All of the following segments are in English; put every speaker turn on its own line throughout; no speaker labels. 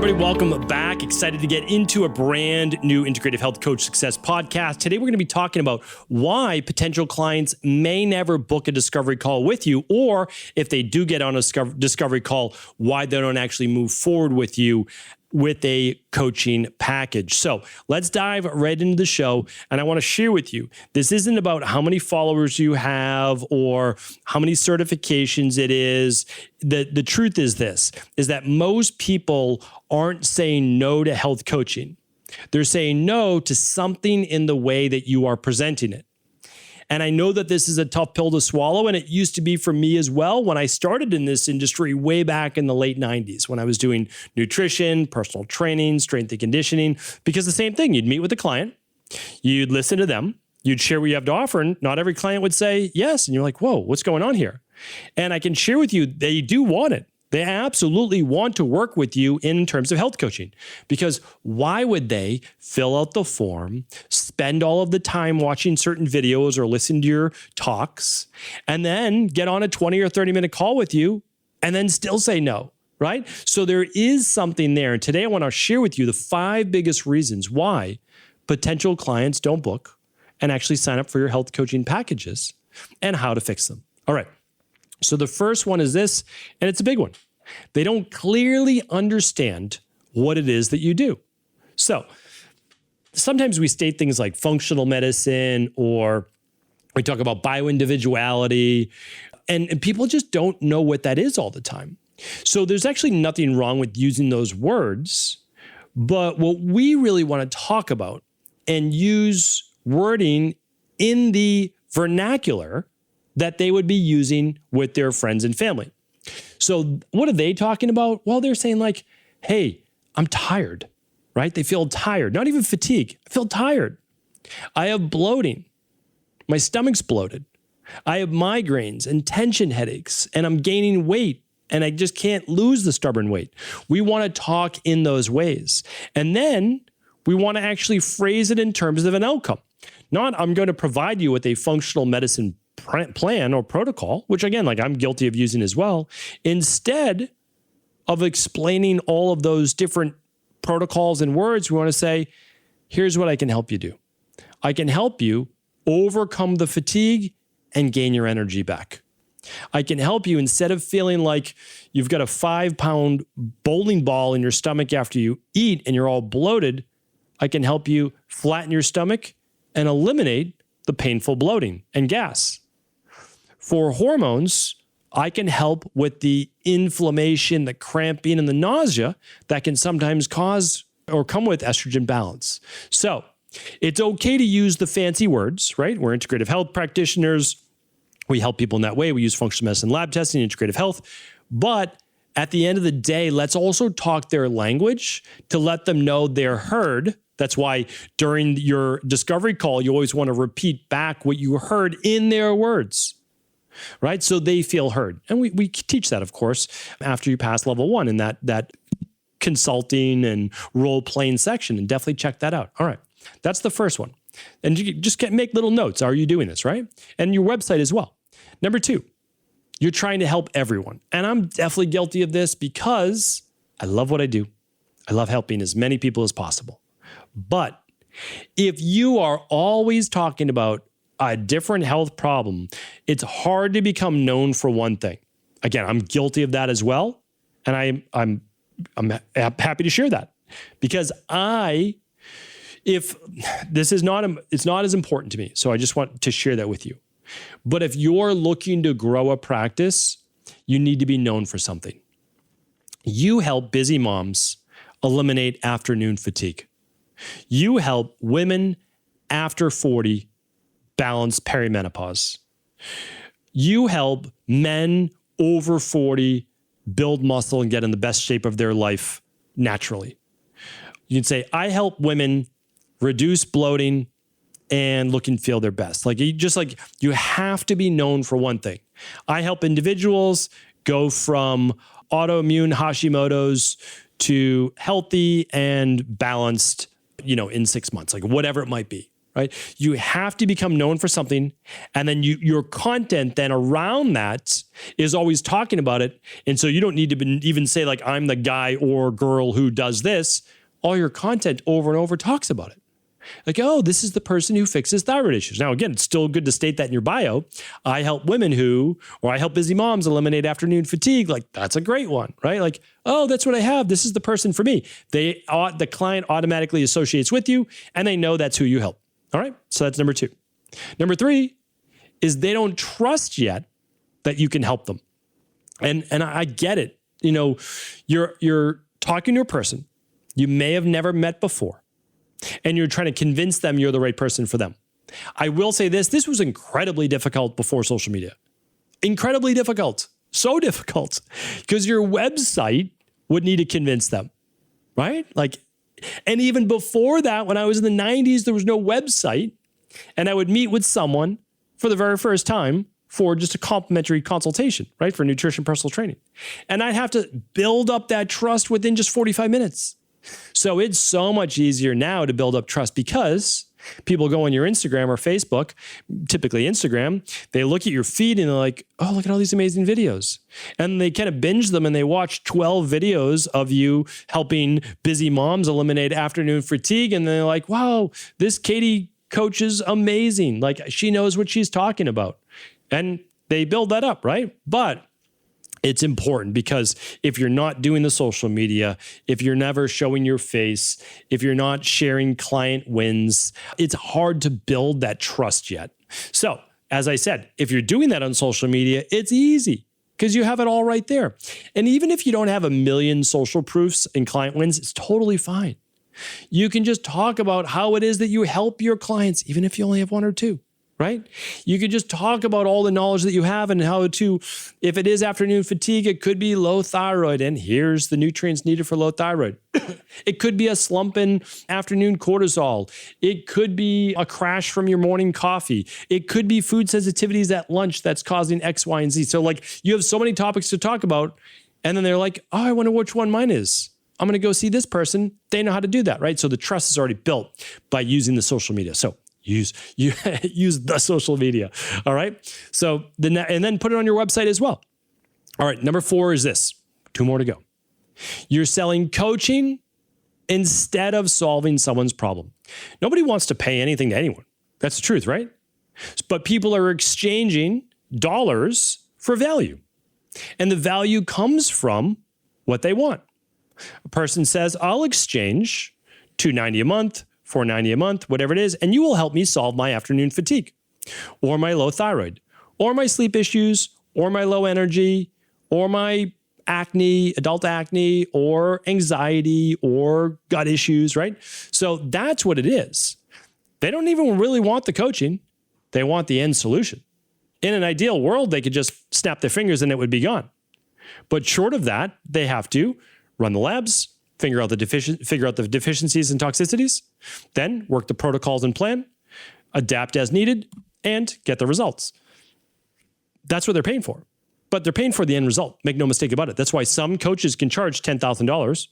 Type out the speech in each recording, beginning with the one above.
everybody. Welcome back. Excited to get into a brand new Integrative Health Coach Success podcast. Today, we're going to be talking about why potential clients may never book a discovery call with you, or if they do get on a discovery call, why they don't actually move forward with you with a coaching package. So let's dive right into the show. And I want to share with you, this isn't about how many followers you have or how many certifications it is. The truth is this, is that most people aren't saying no to health coaching. They're saying no to something in the way that you are presenting it. And I know that this is a tough pill to swallow, and it used to be for me as well when I started in this industry way back in the late 90s when I was doing nutrition, personal training, strength and conditioning, because the same thing, you'd meet with a client, you'd listen to them, you'd share what you have to offer, and not every client would say yes. And you're like, whoa, what's going on here? And I can share with you, they do want it. They absolutely want to work with you in terms of health coaching, because why would they fill out the form, spend all of the time watching certain videos or listen to your talks, and then get on a 20 or 30 minute call with you and then still say no, right? So there is something there. And today I want to share with you the 5 biggest reasons why potential clients don't book and actually sign up for your health coaching packages and how to fix them. All right. So the first one is this, and it's a big one. They don't clearly understand what it is that you do. So sometimes we state things like functional medicine, or we talk about bioindividuality, and people just don't know what that is all the time. So there's actually nothing wrong with using those words, but what we really want to talk about and use wording in the vernacular that they would be using with their friends and family. So what are they talking about? Well, they're saying like, hey, I'm tired, right? They feel tired, not even fatigue. I feel tired. I have bloating. My stomach's bloated. I have migraines and tension headaches, and I'm gaining weight, and I just can't lose the stubborn weight. We want to talk in those ways. And then we want to actually phrase it in terms of an outcome. Not, I'm going to provide you with a functional medicine plan or protocol, which again, like I'm guilty of using as well, instead of explaining all of those different protocols and words, we want to say, here's what I can help you do. I can help you overcome the fatigue and gain your energy back. I can help you, instead of feeling like you've got a 5-pound bowling ball in your stomach after you eat and you're all bloated, I can help you flatten your stomach and eliminate the painful bloating and gas. For hormones, I can help with the inflammation, the cramping, and the nausea that can sometimes cause or come with estrogen balance. So it's okay to use the fancy words, right? We're integrative health practitioners. We help people in that way. We use functional medicine lab testing, integrative health. But at the end of the day, let's also talk their language to let them know they're heard. That's why during your discovery call, you always want to repeat back what you heard in their words, right? So they feel heard. And we teach that, of course, after you pass level 1 in that consulting and role-playing section, and definitely check that out. All right, that's the first one. And you just make little notes. Are you doing this, right? And your website as well. Number 2, you're trying to help everyone. And I'm definitely guilty of this because I love what I do. I love helping as many people as possible. But if you are always talking about a different health problem, it's hard to become known for one thing. Again, I'm guilty of that as well. And I'm happy to share that, because if this is not, it's not as important to me. So I just want to share that with you. But if you're looking to grow a practice, you need to be known for something. You help busy moms eliminate afternoon fatigue. You help women after 40 balance perimenopause. You help men over 40 build muscle and get in the best shape of their life naturally. You can say, I help women reduce bloating and look and feel their best. You have to be known for one thing. I help individuals go from autoimmune Hashimoto's to healthy and balanced, in 6 months, like whatever it might be. right? You have to become known for something, and then your content then around that is always talking about it. And so you don't need to even say like, I'm the guy or girl who does this. All your content over and over talks about it. Like, oh, this is the person who fixes thyroid issues. Now, again, it's still good to state that in your bio. I help women or I help busy moms eliminate afternoon fatigue. Like, that's a great one, right? Like, oh, that's what I have. This is the person for me. The client automatically associates with you, and they know that's who you help. All right. So that's number 2. Number 3 is they don't trust yet that you can help them. And I get it. You know, you're talking to a person you may have never met before, and you're trying to convince them you're the right person for them. I will say this was incredibly difficult before social media. Incredibly difficult. So difficult. Because your website would need to convince them, right? Like, and even before that, when I was in the 90s, there was no website, and I would meet with someone for the very first time for just a complimentary consultation, right? For nutrition personal training. And I'd have to build up that trust within just 45 minutes. So it's so much easier now to build up trust because people go on your Instagram or Facebook, typically Instagram, they look at your feed and they're like, oh, look at all these amazing videos. And they kind of binge them and they watch 12 videos of you helping busy moms eliminate afternoon fatigue. And they're like, wow, this Katie coach is amazing. Like, she knows what she's talking about. And they build that up, right? But it's important because if you're not doing the social media, if you're never showing your face, if you're not sharing client wins, it's hard to build that trust yet. So, as I said, if you're doing that on social media, it's easy because you have it all right there. And even if you don't have a million social proofs and client wins, it's totally fine. You can just talk about how it is that you help your clients, even if you only have 1 or 2. Right? You could just talk about all the knowledge that you have and how to, if it is afternoon fatigue, it could be low thyroid. And here's the nutrients needed for low thyroid. It could be a slump in afternoon cortisol. It could be a crash from your morning coffee. It could be food sensitivities at lunch that's causing X, Y, and Z. So like you have so many topics to talk about. And then they're like, oh, I wonder which one mine is. I'm going to go see this person. They know how to do that, right? So the trust is already built by using the social media. So use the social media. All right. So and then put it on your website as well. All right. Number 4 is this. 2 more to go. You're selling coaching instead of solving someone's problem. Nobody wants to pay anything to anyone. That's the truth, right? But people are exchanging dollars for value. And the value comes from what they want. A person says, I'll exchange $290 a month, $490 a month, whatever it is, and you will help me solve my afternoon fatigue or my low thyroid or my sleep issues or my low energy or my acne, adult acne or anxiety or gut issues, right? So that's what it is. They don't even really want the coaching. They want the end solution. In an ideal world, they could just snap their fingers and it would be gone. But short of that, they have to run the labs, figure out the deficiencies and toxicities, then work the protocols and plan, adapt as needed, and get the results. That's what they're paying for. But they're paying for the end result. Make no mistake about it. That's why some coaches can charge $10,000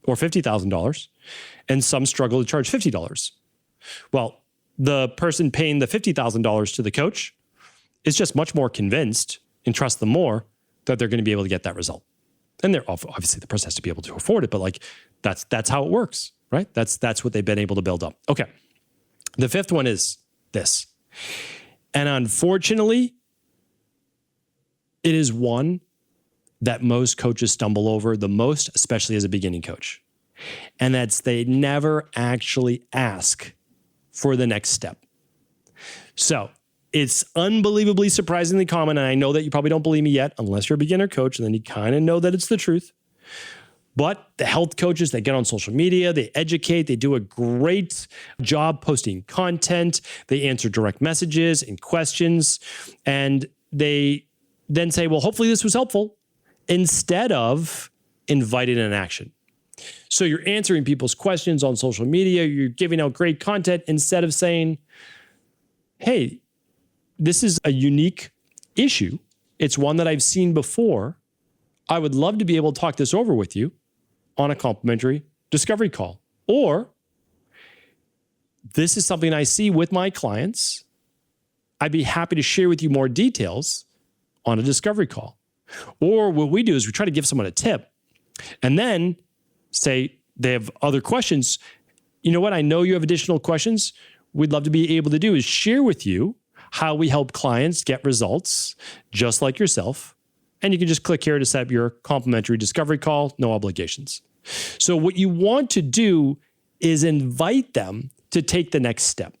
or $50,000, and some struggle to charge $50. Well, the person paying the $50,000 to the coach is just much more convinced and trusts them more that they're going to be able to get that result. And they're obviously the person has to be able to afford it, but like that's how it works, right? That's what they've been able to build up. Okay. The 5th one is this. And unfortunately, it is one that most coaches stumble over the most, especially as a beginning coach. And that's they never actually ask for the next step. So it's unbelievably surprisingly common, and I know that you probably don't believe me yet, unless you're a beginner coach, and then you kind of know that it's the truth. But the health coaches, they get on social media, they educate, they do a great job posting content, they answer direct messages and questions, and they then say, well, hopefully this was helpful, instead of inviting an action. So you're answering people's questions on social media, you're giving out great content, instead of saying, hey, this is a unique issue. It's one that I've seen before. I would love to be able to talk this over with you on a complimentary discovery call. Or this is something I see with my clients. I'd be happy to share with you more details on a discovery call. Or what we do is we try to give someone a tip and then say they have other questions. You know what? I know you have additional questions. We'd love to be able to do is share with you how we help clients get results just like yourself. And you can just click here to set up your complimentary discovery call, no obligations. So what you want to do is invite them to take the next step.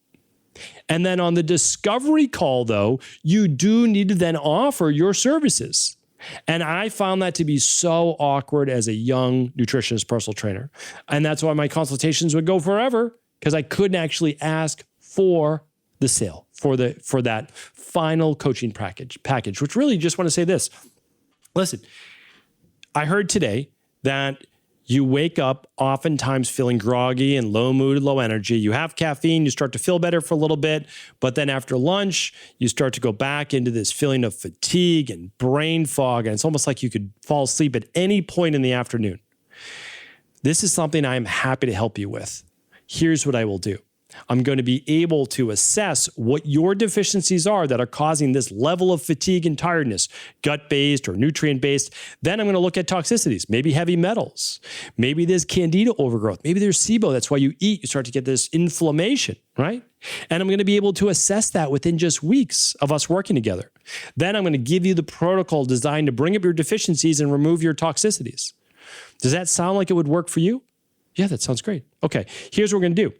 And then on the discovery call, though, you do need to then offer your services. And I found that to be so awkward as a young nutritionist personal trainer. And that's why my consultations would go forever, because I couldn't actually ask for the sale, for that final coaching package, which really just want to say this. Listen, I heard today that you wake up oftentimes feeling groggy and low mood, low energy. You have caffeine, you start to feel better for a little bit, but then after lunch, you start to go back into this feeling of fatigue and brain fog, and it's almost like you could fall asleep at any point in the afternoon. This is something I'm happy to help you with. Here's what I will do. I'm going to be able to assess what your deficiencies are that are causing this level of fatigue and tiredness, gut-based or nutrient-based. Then I'm going to look at toxicities, maybe heavy metals. Maybe there's candida overgrowth. Maybe there's SIBO. That's why you eat. You start to get this inflammation, right? And I'm going to be able to assess that within just weeks of us working together. Then I'm going to give you the protocol designed to bring up your deficiencies and remove your toxicities. Does that sound like it would work for you? Yeah, that sounds great. Okay, here's what we're going to do.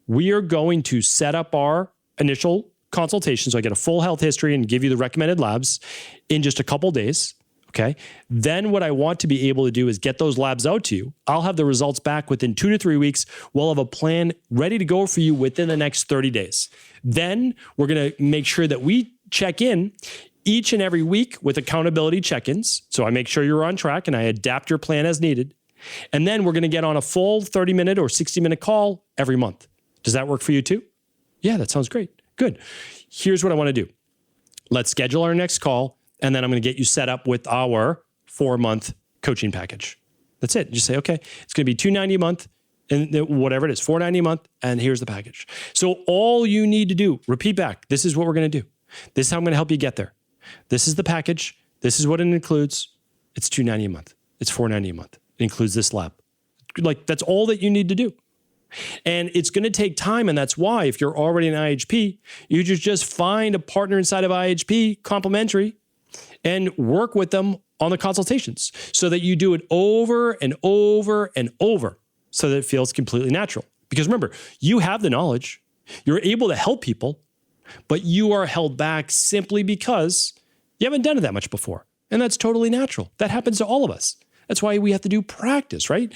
We are going to set up our initial consultation, so I get a full health history and give you the recommended labs in just a couple days, okay? Then what I want to be able to do is get those labs out to you. I'll have the results back within 2 to 3 weeks. We'll have a plan ready to go for you within the next 30 days. Then we're going to make sure that we check in each and every week with accountability check-ins. So I make sure you're on track and I adapt your plan as needed. And then we're going to get on a full 30-minute or 60-minute call every month. Does that work for you too? Yeah, that sounds great. Good. Here's what I want to do. Let's schedule our next call, and then I'm going to get you set up with our 4-month coaching package. That's it. Just say, okay, it's going to be $290 a month, and whatever it is, $490 a month, and here's the package. So all you need to do, repeat back, this is what we're going to do. This is how I'm going to help you get there. This is the package. This is what it includes. It's $290 a month. It's $490 a month. It includes this lab. Like, that's all that you need to do. And it's going to take time. And that's why if you're already an IHP, you just find a partner inside of IHP, complimentary, and work with them on the consultations so that you do it over and over and over so that it feels completely natural. Because remember, you have the knowledge, you're able to help people, but you are held back simply because you haven't done it that much before. And that's totally natural. That happens to all of us. That's why we have to do practice, right?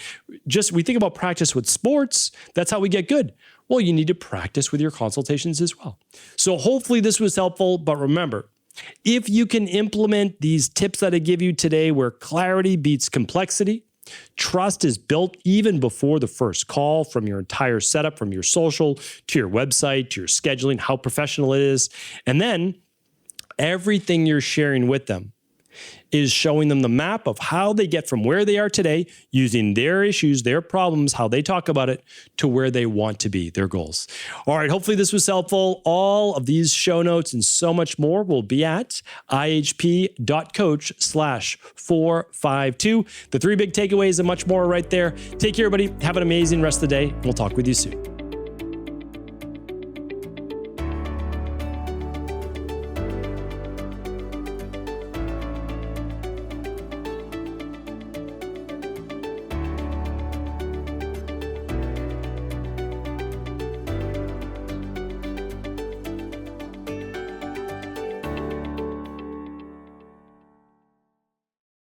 We think about practice with sports. That's how we get good. Well, you need to practice with your consultations as well. So hopefully this was helpful. But remember, if you can implement these tips that I give you today, where clarity beats complexity, trust is built even before the first call, from your entire setup, from your social to your website, to your scheduling, how professional it is. And then everything you're sharing with them is showing them the map of how they get from where they are today, using their issues, their problems, how they talk about it, to where they want to be, their goals. All right, hopefully this was helpful. All of these show notes and so much more will be at ihp.coach/452. The 3 big takeaways and much more right there. Take care, everybody. Have an amazing rest of the day. We'll talk with you soon.